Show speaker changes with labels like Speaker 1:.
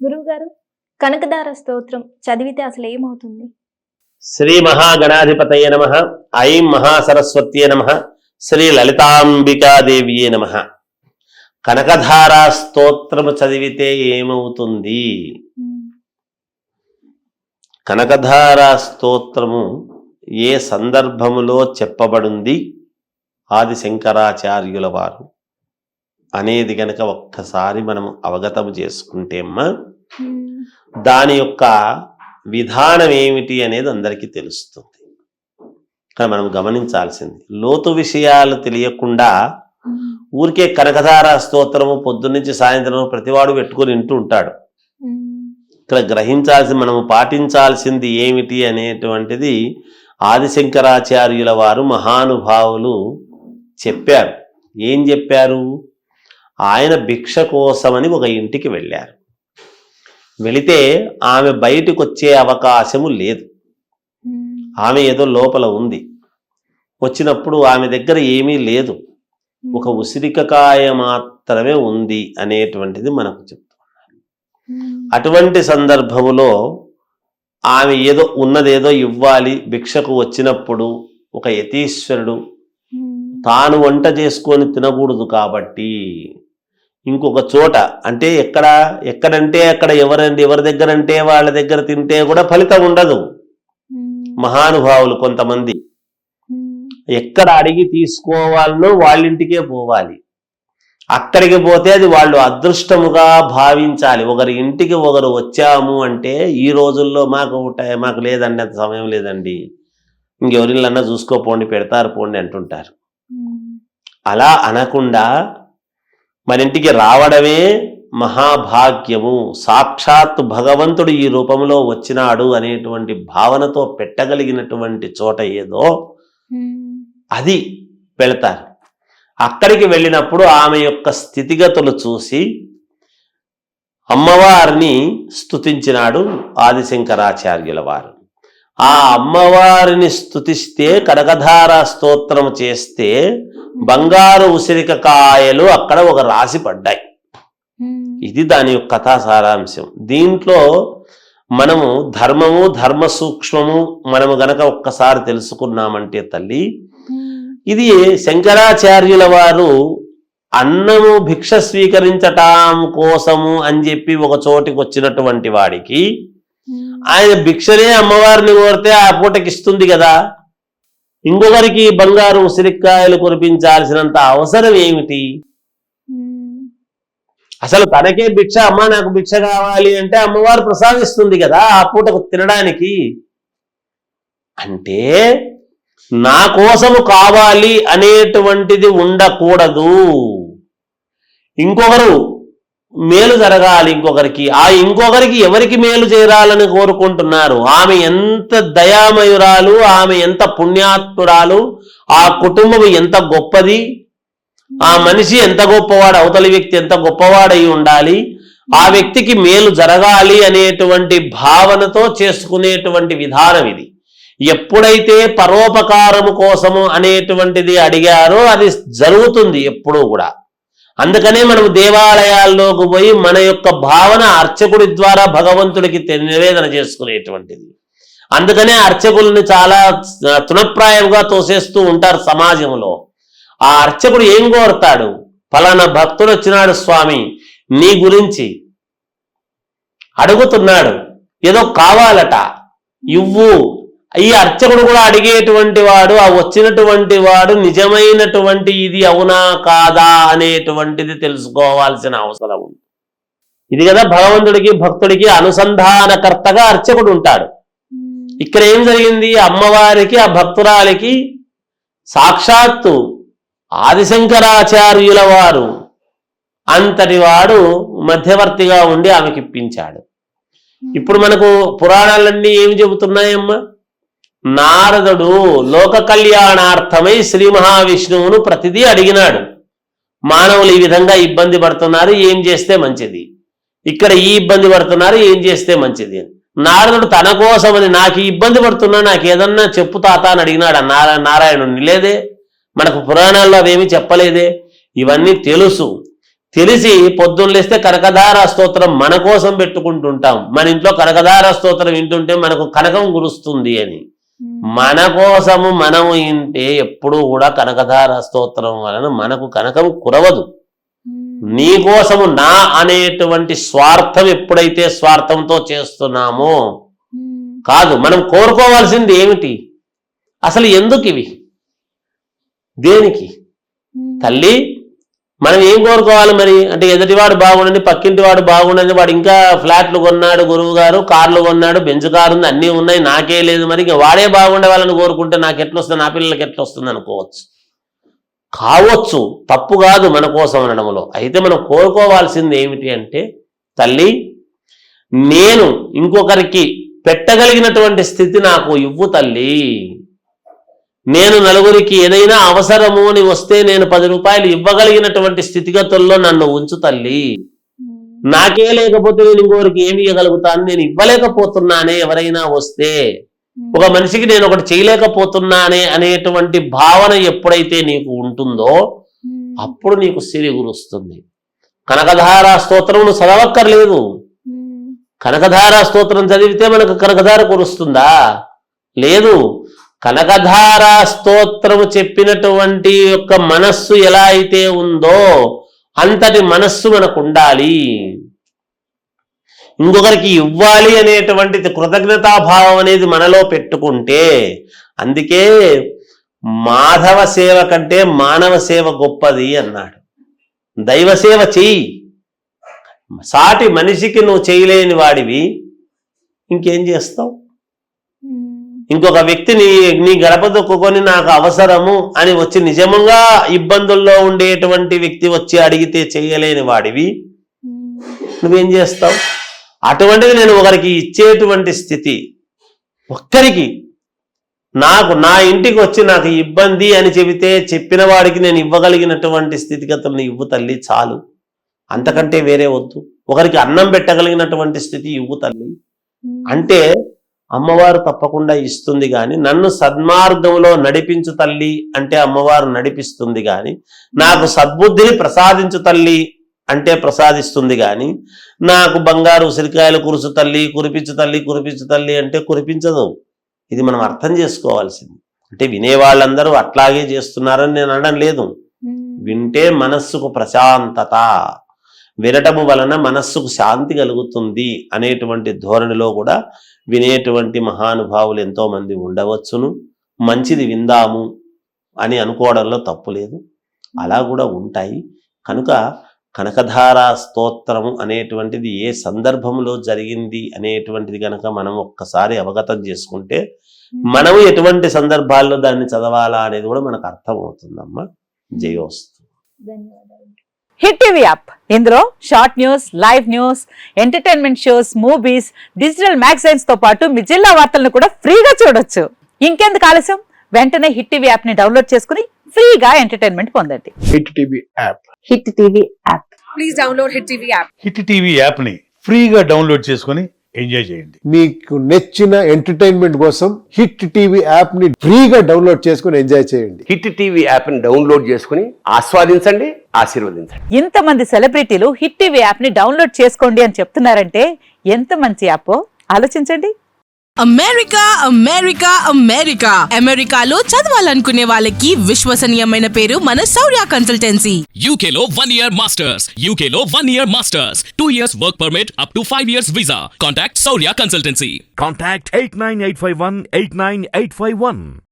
Speaker 1: గురువుగారు, కనకదార స్తోత్రం చదివితే అసలు ఏమవుతుంది?
Speaker 2: శ్రీ మహాగణాధిపతయ నమః. ఐం మహాసరస్వత్యే నమః. శ్రీ లలితాంబికాదేవియే నమః. కనకధారా స్తోత్రము చదివితే ఏమవుతుంది? కనకధారా స్తోత్రము ఏ సందర్భములో చెప్పబడింది ఆది శంకరాచార్యుల వారు అనేది గనక ఒక్కసారి మనం అవగతం చేసుకుంటే దాని యొక్క విధానం ఏమిటి అనేది అందరికీ తెలుస్తుంది. కానీ మనం గమనించాల్సింది, లోతు విషయాలు తెలియకుండా ఊరికే కనకధారా స్తోత్రము పొద్దున్నుంచి సాయంత్రం ప్రతివాడు పెట్టుకుని వింటూ ఉంటాడు. ఇక్కడ గ్రహించాల్సి, మనము పాటించాల్సింది ఏమిటి అనేటువంటిది ఆదిశంకరాచార్యుల వారు మహానుభావులు చెప్పారు. ఏం చెప్పారు? ఆయన భిక్ష కోసమని ఒక ఇంటికి వెళ్ళారు. వెళితే ఆమె బయటకు వచ్చే అవకాశము లేదు. ఆమె ఏదో లోపల ఉంది. వచ్చినప్పుడు ఆమె దగ్గర ఏమీ లేదు, ఒక ఉసిరికకాయ మాత్రమే ఉంది అనేటువంటిది మనకు చెప్తున్నారు. అటువంటి సందర్భములో ఆమె ఏదో ఉన్నదేదో ఇవ్వాలి. భిక్షకు వచ్చినప్పుడు ఒక యతీశ్వరుడు తాను వంట చేసుకొని తినకూడదు కాబట్టి ఇంకొక చోట, అంటే ఎక్కడంటే అక్కడ ఎవరి దగ్గర అంటే వాళ్ళ దగ్గర తింటే కూడా ఫలితం ఉండదు. మహానుభావులు కొంతమంది ఎక్కడ అడిగి తీసుకోవాలనో వాళ్ళింటికే పోవాలి. అక్కడికి పోతే అది వాళ్ళు అదృష్టముగా భావించాలి. ఒకరి ఇంటికి ఒకరు వచ్చాము అంటే, ఈ రోజుల్లో మాకు లేదండి, అంత సమయం లేదండి, ఇంకెవరిల్లన్నా చూసుకోపోండి, పెడతారు పోండి అంటుంటారు. అలా అనకుండా మన ఇంటికి రావడమే మహాభాగ్యము. సాక్షాత్ భగవంతుడు ఈ రూపంలో వచ్చినాడు అనేటువంటి భావనతో పెట్టగలిగినటువంటి చోట ఏదో అది వెళతారు. అక్కడికి వెళ్ళినప్పుడు ఆమె యొక్క స్థితిగతులు చూసి అమ్మవారిని స్తుతించినాడు ఆదిశంకరాచార్యుల వారు. ఆ అమ్మవారిని స్తుతిస్తే, కనకధారా స్తోత్రం చేస్తే బంగారు ఉసిరిక కాయలు అక్కడ ఒక రాశి పడ్డాయి. ఇది దాని యొక్క కథా సారాంశం. దీంట్లో మనము ధర్మము, ధర్మ సూక్ష్మము మనము గనక ఒక్కసారి తెలుసుకున్నామంటే తల్లి, ఇది శంకరాచార్యుల వారు అన్నము భిక్ష స్వీకరించటం కోసము అని చెప్పి ఒక చోటికి వచ్చినటువంటి వాడికి ఆయన భిక్షనే అమ్మవారిని కోరితే ఆ పూటకి ఇస్తుంది కదా. ఇంకొకరికి బంగారు ఉసిరికాయలు కురిపించాల్సినంత అవసరం ఏమిటి? అసలు తనకే భిక్ష, అమ్మ నాకు భిక్ష కావాలి అంటే అమ్మవారు ప్రసాదిస్తుంది కదా ఆ పూటకు తినడానికి. అంటే నా కోసము కావాలి అనేటువంటిది ఉండకూడదు. ఇంకొకరు మేలు జరగాలి ఇంకొకరికి. ఆ ఇంకొకరికి ఎవరికి మేలు చేయాలని కోరుకుంటున్నారు. ఆమె ఎంత దయామయురాలు, ఆమె ఎంత పుణ్యాత్మురాలు, ఆ కుటుంబం ఎంత గొప్పది, ఆ మనిషి ఎంత గొప్పవాడు, అవతలి వ్యక్తి ఎంత గొప్పవాడై ఉండాలి, ఆ వ్యక్తికి మేలు జరగాలి అనేటువంటి భావనతో చేసుకునేటువంటి విధానం ఇది. ఎప్పుడైతే పరోపకారము కోసము అనేటువంటిది అడిగారో అది జరుగుతుంది ఎప్పుడూ కూడా. అందుకనే మనం దేవాలయాల్లోకి పోయి మన యొక్క భావన అర్చకుడి ద్వారా భగవంతుడికి నివేదన చేసుకునేటువంటిది. అందుకనే అర్చకుల్ని చాలా తృణప్రాయంగా తోసేస్తూ ఉంటారు సమాజంలో. ఆ అర్చకుడు ఏం కోరుతాడు? ఫలానా భక్తుడు వచ్చినాడు స్వామి, నీ గురించి అడుగుతున్నాడు, ఏదో కావాలట, ఇవ్వు. ఈ అర్చకుడు కూడా అడిగేటువంటి వాడు, ఆ వచ్చినటువంటి వాడు నిజమైనటువంటి ఇది అవునా కాదా అనేటువంటిది తెలుసుకోవాల్సిన అవసరం ఉంది. ఇది కదా భగవంతుడికి భక్తుడికి అనుసంధానకర్తగా అర్చకుడు ఉంటాడు. ఇక్కడ ఏం జరిగింది? అమ్మవారికి ఆ భక్తురాలికి సాక్షాత్తు ఆదిశంకరాచార్యుల వారు అంతటి వాడు మధ్యవర్తిగా ఉండి ఆమెకి ఇప్పించాడు. ఇప్పుడు మనకు పురాణాలన్నీ ఏమి చెబుతున్నాయమ్మా? నారదుడు లోక కళ్యాణార్థమై శ్రీ మహావిష్ణువును ప్రతిదీ అడిగినాడు. మానవులు ఈ విధంగా ఇబ్బంది పడుతున్నారు, ఏం చేస్తే మంచిది, ఇక్కడ ఈ ఇబ్బంది పడుతున్నారు, ఏం చేస్తే మంచిది. నారదుడు తన కోసమని, నాకు ఈ ఇబ్బంది పడుతున్నా, నాకు ఏదన్నా చెప్పు తాత అని అడిగినాడు నారాయణుడిని. లేదే, మనకు పురాణాల్లో అవేమి చెప్పలేదే. ఇవన్నీ తెలుసు. తెలిసి పొద్దున్న లేస్తే కనకధార స్తోత్రం మన కోసం పెట్టుకుంటుంటాం. మన ఇంట్లో కనకధార స్తోత్రం వింటుంటే మనకు కనకం కురుస్తుంది అని. మన కోసము మనము వింటే ఎప్పుడూ కూడా కనకధార స్తోత్రం వలన మనకు కనకం కురవదు. నీ కోసము నా అనేటువంటి స్వార్థం ఎప్పుడైతే స్వార్థంతో చేస్తున్నామో కాదు, మనం కోరుకోవాల్సింది ఏమిటి, అసలు ఎందుకు ఇవి, దేనికి? తల్లి మనం ఏం కోరుకోవాలి మరి అంటే, ఎదుటివాడు బాగుండండి, పక్కింటి వాడు బాగుండండి, వాడు ఇంకా ఫ్లాట్లు కొన్నాడు, గురువు గారు కార్లు కొన్నాడు, బెంచ్ కారు ఉంది, అన్నీ ఉన్నాయి, నాకే లేదు, మరి ఇంకా వాడే బాగుండే వాళ్ళని కోరుకుంటే నాకు ఎట్లా వస్తుంది, నా పిల్లలకి ఎట్లా వస్తుంది అనుకోవచ్చు. కావచ్చు, తప్పు కాదు మన కోసం అనడంలో. అయితే మనం కోరుకోవాల్సింది ఏమిటి అంటే, తల్లి నేను ఇంకొకరికి పెట్టగలిగినటువంటి స్థితి నాకు ఇవ్వు తల్లి. నేను నలుగురికి ఏదైనా అవసరము అని వస్తే నేను 10 రూపాయలు ఇవ్వగలిగినటువంటి స్థితిగతుల్లో నన్ను ఉంచు తల్లి. నాకే లేకపోతే నేను ఇంకొకరికి ఏమి ఇవ్వగలుగుతాను, నేను ఇవ్వలేకపోతున్నానే ఎవరైనా వస్తే, ఒక మనిషికి నేను ఒకటి చేయలేకపోతున్నానే అనేటువంటి భావన ఎప్పుడైతే నీకు ఉంటుందో అప్పుడు నీకు సిరి గురుస్తుంది. కనకధార స్తోత్రం నువ్వు చదవక్కర్లేదు. కనకధార స్తోత్రం చదివితే మనకు కనకధార కురుస్తుందా? లేదు. కనకధార స్తోత్రము చెప్పినటువంటి యొక్క మనస్సు ఎలా అయితే ఉందో అంతటి మనస్సు మనకు ఉండాలి. ఇంకొకరికి ఇవ్వాలి అనేటువంటి కృతజ్ఞతాభావం అనేది మనలో పెట్టుకుంటే, అందుకే మాధవ సేవ కంటే మానవ సేవ గొప్పది అన్నాడు. దైవ సేవ చెయ్యి, సాటి మనిషికి నువ్వు చేయలేని వాడివి ఇంకేం చేస్తావు? ఇంకొక వ్యక్తిని నీ గడప దొక్కుకొని నాకు అవసరము అని వచ్చి నిజంగా ఇబ్బందుల్లో ఉండేటువంటి వ్యక్తి వచ్చి అడిగితే చేయలేని వాడివి నువ్వేం చేస్తావు? అటువంటిది నేను ఒకరికి ఇచ్చేటువంటి స్థితి, ఒక్కరికి నాకు నా ఇంటికి వచ్చి నాకు ఇబ్బంది అని చెబితే చెప్పిన వాడికి నేను ఇవ్వగలిగినటువంటి స్థితిగతులను ఇవ్వు తల్లి చాలు, అంతకంటే వేరే వద్దు. ఒకరికి అన్నం పెట్టగలిగినటువంటి స్థితి ఇవ్వు తల్లి అంటే అమ్మవారు తప్పకుండా ఇస్తుంది. కానీ నన్ను సన్మార్గంలో నడిపించు తల్లి అంటే అమ్మవారు నడిపిస్తుంది. కానీ నాకు సద్బుద్ధిని ప్రసాదించు తల్లి అంటే ప్రసాదిస్తుంది. కానీ నాకు బంగారు ఉసిరికాయలు కురుచు తల్లి, కురిపించు తల్లి, కురిపించు తల్లి అంటే కురిపించదు. ఇది మనం అర్థం చేసుకోవాల్సింది. అంటే వినేవాళ్ళందరూ అట్లాగే చేస్తున్నారని నేను అనడం లేదు. వింటే మనస్సుకు ప్రశాంతత, వినటము వలన మనస్సుకు శాంతి కలుగుతుంది అనేటువంటి ధోరణిలో కూడా వినేటువంటి మహానుభావులు ఎంతో మంది ఉండవచ్చును. మంచిది విందాము అని అనుకోవడంలో తప్పు లేదు, అలా కూడా ఉంటాయి. కనుక కనకధార స్తోత్రము అనేటువంటిది ఏ సందర్భంలో జరిగింది అనేటువంటిది కనుక మనం ఒక్కసారి అవగతం చేసుకుంటే మనము ఎటువంటి సందర్భాల్లో దాన్ని చదవాలా అనేది కూడా మనకు అర్థమవుతుందమ్మా. జయోస్తు.
Speaker 1: ధన్యవాదాలు.
Speaker 3: హిట్ టీవీ యాప్, ఇందులో short news, live news, entertainment shows, movies, digital magazines తో పాటు మీ జిల్లా వార్తలను కూడా ఫ్రీగా చూడొచ్చు. ఇంకెందుకు ఆలస్యం, వెంటనే హిట్ టీవీ యాప్ ని డౌన్లోడ్ చేసుకుని ఫ్రీగా ఎంటర్టైన్మెంట్ పొందండి.
Speaker 4: Hit TV app.
Speaker 3: Hit TV app.
Speaker 5: Please download hit TV app.
Speaker 4: Hit TV app ని ఫ్రీగా డౌన్లోడ్ చేసుకొని ఎంజాయ్ చేయండి.
Speaker 6: మీకు నచ్చిన ఎంటర్టైన్మెంట్ కోసం హిట్ టీవీ యాప్ ని ఫ్రీగా డౌన్లోడ్ చేసుకుని ఎంజాయ్ చేయండి.
Speaker 7: హిట్ టీవీ యాప్ ని డౌన్లోడ్ చేసుకుని ఆస్వాదించండి, ఆశీర్వదించండి.
Speaker 3: ఇంతమంది సెలబ్రిటీలు హిట్ టీవీ యాప్ ని డౌన్లోడ్ చేసుకోండి అని చెప్తున్నారంటే ఎంత మంచి యాప్ ఆలోచించండి.
Speaker 5: అమెరికా అమెరికా అమెరికా అమెరికాలో చదవాలనుకునే వాళ్ళకి విశ్వసనీయమైన పేరు మన శౌర్య కన్సల్టెన్సీ.
Speaker 8: UK లో 1 year masters. UK లో 1 year masters. 2 years work permit up to 5 years visa. Contact Saurya Consultancy.
Speaker 9: Contact 89851 89851.